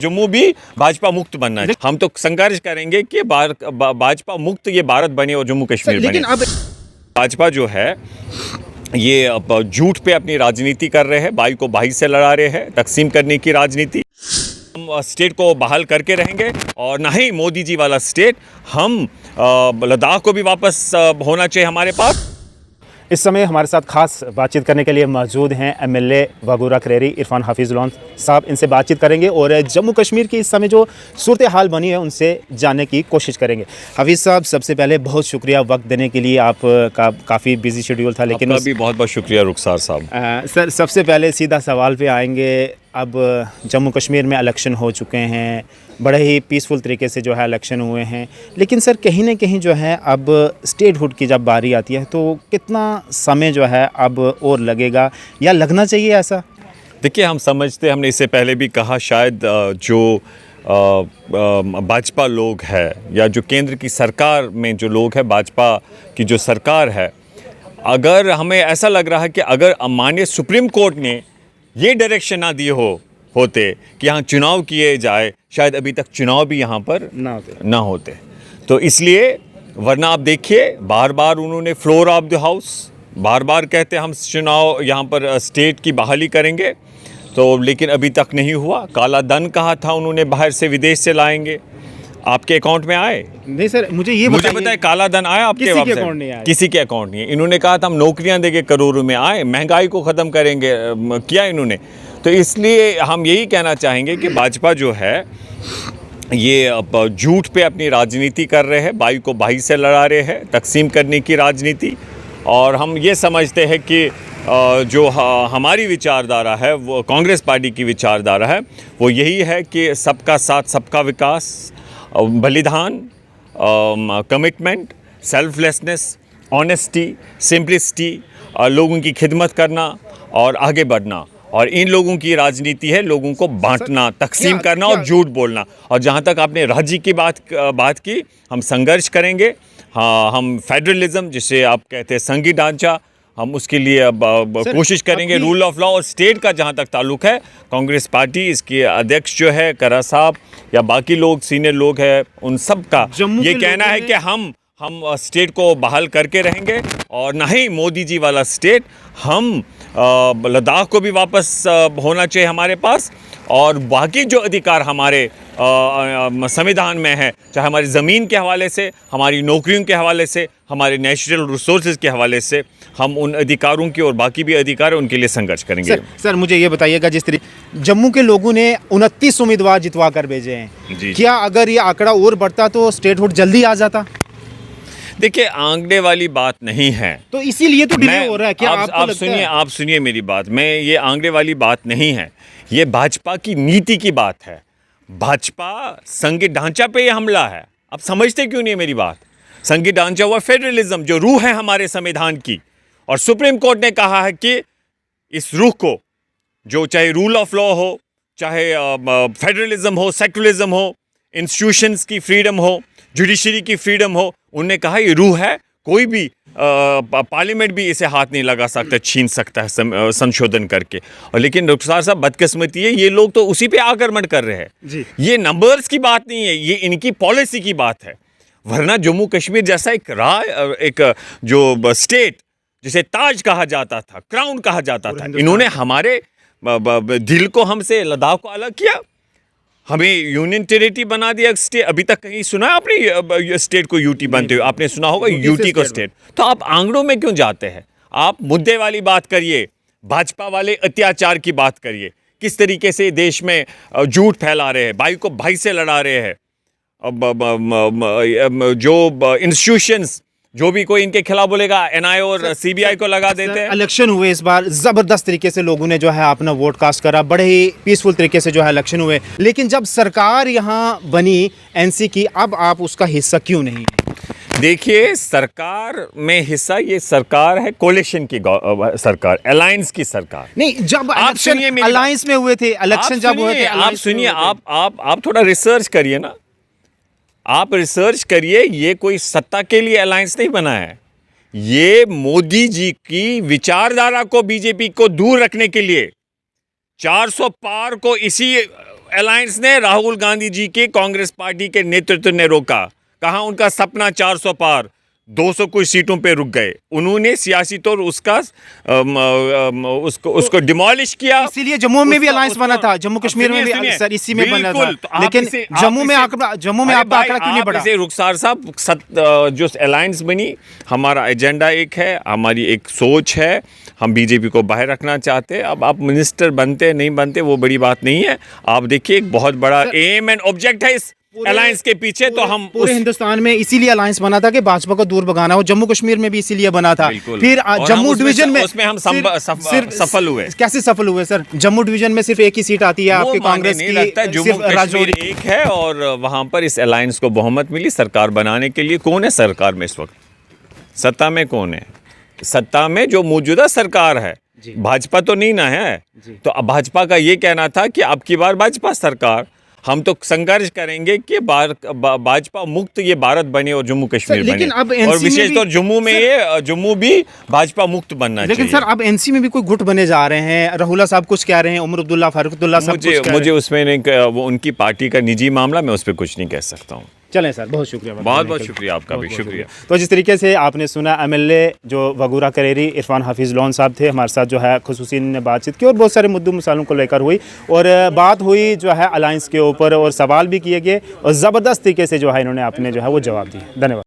जम्मू भी भाजपा मुक्त बनना है। हम तो संघर्ष करेंगे कि भाजपा मुक्त ये भारत बने और जम्मू कश्मीर बने। लेकिन अब भाजपा जो है ये अब झूठ पे अपनी राजनीति कर रहे हैं, भाई को भाई से लड़ा रहे हैं, तकसीम करने की राजनीति। हम स्टेट को बहाल करके रहेंगे और ना ही मोदी जी वाला स्टेट। हम लद्दाख को भी वापस होना चाहिए हमारे पास। इस समय हमारे साथ खास बातचीत करने के लिए मौजूद हैं एमएलए वाघोरा खरेरी इरफान हाफिज लोन साहब। इनसे बातचीत करेंगे और जम्मू कश्मीर की इस समय जो सूरत हाल बनी है उनसे जानने की कोशिश करेंगे। हाफिज साहब, सबसे पहले बहुत शुक्रिया वक्त देने के लिए। आपका काफ़ी बिजी शेड्यूल था, लेकिन भी बहुत बहुत शुक्रिया रुखसार साहब। सर, सबसे पहले सीधा सवाल पे आएंगे। अब जम्मू कश्मीर में इलेक्शन हो चुके हैं, बड़े ही पीसफुल तरीके से जो है इलेक्शन हुए हैं, लेकिन सर कहीं ना कहीं जो है अब स्टेटहुड की जब बारी आती है तो कितना समय जो है अब और लगेगा या लगना चाहिए ऐसा? देखिए, हम समझते, हमने इससे पहले भी कहा, शायद जो भाजपा लोग है या जो केंद्र की सरकार में जो लोग हैं, भाजपा की जो सरकार है, अगर हमें ऐसा लग रहा है कि अगर माननीय सुप्रीम कोर्ट ने ये डायरेक्शन ना दिए होते कि यहाँ चुनाव किए जाए, शायद अभी तक चुनाव भी यहाँ पर ना होते। तो इसलिए, वरना आप देखिए, बार बार उन्होंने फ्लोर ऑफ द हाउस बार बार कहते हम चुनाव यहाँ पर स्टेट की बहाली करेंगे, तो लेकिन अभी तक नहीं हुआ। काला धन कहा था उन्होंने बाहर से, विदेश से लाएंगे, आपके अकाउंट में आए? नहीं सर, मुझे बताए काला धन आया आपके अकाउंट नहीं आया? किसी के अकाउंट नहीं है। इन्होंने कहा था हम नौकरियां देंगे, करोड़ों में आए, महंगाई को ख़त्म करेंगे, किया इन्होंने। तो इसलिए हम यही कहना चाहेंगे कि भाजपा जो है ये अब झूठ पे अपनी राजनीति कर रहे हैं, भाई को भाई से लड़ा रहे हैं, तकसीम करने की राजनीति। और हम ये समझते हैं कि जो हमारी विचारधारा है, वो कांग्रेस पार्टी की विचारधारा है, वो यही है कि सबका साथ सबका विकास, बलिदान, कमिटमेंट, सेल्फलेसनेस, ऑनेस्टी, सिंपलिसिटी, लोगों की खिदमत करना और आगे बढ़ना। और इन लोगों की राजनीति है लोगों को बांटना, तकसीम करना और झूठ बोलना। और जहाँ तक आपने राज्य की बात की, हम संघर्ष करेंगे। हाँ, हम फेडरलिज्म, जिसे आप कहते हैं संघीय ढांचा, हम उसके लिए अब कोशिश करेंगे। रूल ऑफ लॉ और स्टेट का जहाँ तक ताल्लुक है, कांग्रेस पार्टी, इसके अध्यक्ष जो है करा साहब या बाकी लोग सीनियर लोग हैं, उन सब का ये कहना है कि हम स्टेट को बहाल करके रहेंगे और ना ही मोदी जी वाला स्टेट। हम लद्दाख को भी वापस होना चाहिए हमारे पास, और बाकी जो अधिकार हमारे संविधान में है, चाहे हमारी ज़मीन के हवाले से, हमारी नौकरियों के हवाले से, हमारे नेचुरल रिसोर्सेज के हवाले से, हम उन अधिकारों की और बाकी भी अधिकार उनके लिए संघर्ष करेंगे। सर मुझे ये बताइएगा, जिस तरीके जम्मू के लोगों ने 29 उम्मीदवार जितवा कर भेजे हैं, क्या अगर ये आंकड़ा और बढ़ता तो स्टेटहुड जल्दी आ जाता? देखिए, आंकड़े वाली बात नहीं है, तो इसीलिए तो डिले हो रहा है। क्या आप सुनिए मेरी बात। मैं ये आंकड़े वाली बात नहीं है, ये भाजपा की नीति की बात है। भाजपा संघीय ढांचा पे ये हमला है। आप समझते क्यों नहीं है मेरी बात? संघीय ढांचा हुआ फेडरलिज्म, जो रूह है हमारे संविधान की, और सुप्रीम कोर्ट ने कहा है कि इस रूह को, जो चाहे रूल ऑफ लॉ हो, चाहे फेडरलिज्म हो, सेक्युलरिज्म हो, इंस्टीट्यूशंस की फ्रीडम हो, जुडिशरी की फ्रीडम हो, उन्होंने कहा ये रूह है, कोई भी पार्लियामेंट भी इसे हाथ नहीं लगा सकता, छीन सकता है संशोधन करके। और लेकिन रुखसार साहब, बदकिस्मती है, ये लोग तो उसी पे आक्रमण कर रहे हैं। ये नंबर्स की बात नहीं है, ये इनकी पॉलिसी की बात है। वरना जम्मू कश्मीर जैसा एक जो स्टेट, जिसे ताज कहा जाता था, क्राउन कहा जाता था, इन्होंने हमारे दिल को, हमसे लद्दाख को अलग किया, हमें यूनियन टेरिटरी बना दिया स्टेट। अभी तक कहीं सुना है आपने स्टेट को यूटी बनते हुए? आपने सुना होगा यूटी को स्टेट। तो आप आंकड़ों में क्यों जाते हैं? आप मुद्दे वाली बात करिए, भाजपा वाले अत्याचार की बात करिए, किस तरीके से देश में झूठ फैला रहे हैं, भाई को भाई से लड़ा रहे हैं, जो इंस्टीट्यूशंस, जो भी कोई इनके खिलाफ बोलेगा, एनआईए और सीबीआई को लगा देते हैं। इलेक्शन हुए इस बार, जबरदस्त तरीके से लोगों ने जो है अपना वोट कास्ट करा, बड़े ही पीसफुल तरीके से जो है इलेक्शन हुए, लेकिन जब सरकार यहाँ बनी एनसी की, अब आप उसका हिस्सा क्यों नहीं? देखिए, सरकार में हिस्सा, ये सरकार है कोलिशन की सरकार, अलायंस की सरकार नहीं। जब आप सुनिए, अलायंस में हुए थे इलेक्शन, जब हुए थे, आप सुनिए, आप थोड़ा रिसर्च करिए ना, आप रिसर्च करिए। ये कोई सत्ता के लिए अलायंस नहीं बना है, ये मोदी जी की विचारधारा को, बीजेपी को दूर रखने के लिए, 400 पार को इसी अलायंस ने राहुल गांधी जी के कांग्रेस पार्टी के नेतृत्व ने रोका, कहा उनका सपना 400 पार, 200 कुछ सीटों पे रुक गए। उन्होंने सियासी तौर उसका उसको डिमोलिश किया। इसीलिए जम्मू में भी अलायंस बना था, जम्मू कश्मीर में भी सर इसी में बना था, लेकिन जम्मू में आपका आंकड़ा क्यों नहीं बढ़ा? रुखसार साहब, जो अलायंस बनी, हमारा एजेंडा एक है, हमारी एक सोच है, हम बीजेपी को बाहर रखना चाहते हैं। अब आप मिनिस्टर बनते नहीं बनते वो बड़ी बात नहीं है। आप देखिए एक बहुत बड़ा एम एंड ऑब्जेक्ट है इस अलायंस के पीछे। तो हम पूरे हिंदुस्तान में इसीलिए अलायंस बना था कि भाजपा को दूर भगाना हो। जम्मू कश्मीर में भी इसीलिए बना था। फिर जम्मू डिवीजन में उसमें हम सफल हुए। कैसे सफल हुए सर? जम्मू डिवीजन में सिर्फ एक ही सीट आती है आपके कांग्रेस की, जम्मू कश्मीर एक है और वहां पर इस अलायंस को बहुमत मिली सरकार बनाने के लिए। कौन है सरकार में इस वक्त? सत्ता में कौन है? सत्ता में जो मौजूदा सरकार है, भाजपा तो नहीं ना है। तो अब भाजपा का ये कहना था कि अब की बार भाजपा सरकार, हम तो संघर्ष करेंगे कि भाजपा मुक्त ये भारत बने और जम्मू कश्मीर बने, और विशेष तौर जम्मू में ये जम्मू भी भाजपा मुक्त बनना चाहिए। लेकिन सर अब एनसी में भी कोई गुट बने जा रहे हैं। राहुल साहब कुछ कह रहे हैं, उमर अब्दुल्ला, फारूक अब्दुल्ला साहब मुझे उसमें नहीं, वो उनकी पार्टी का निजी मामला, मैं उस पर कुछ नहीं कह सकता हूँ। चलें सर, बहुत शुक्रिया। बहुत बहुत शुक्रिया, आपका भी शुक्रिया। तो जिस तरीके से आपने सुना, एमएलए जो वगूरा करेरी इरफान हाफिज़ लोन साहब थे, हमारे साथ जो है खुसूसी ने बातचीत की और बहुत सारे मुद्दों मसालों को लेकर हुई, और बात हुई जो है अलायंस के ऊपर, और सवाल भी किए गए और ज़बरदस्त तरीके से जो है इन्होंने अपने जो है वो जवाब दिए। धन्यवाद।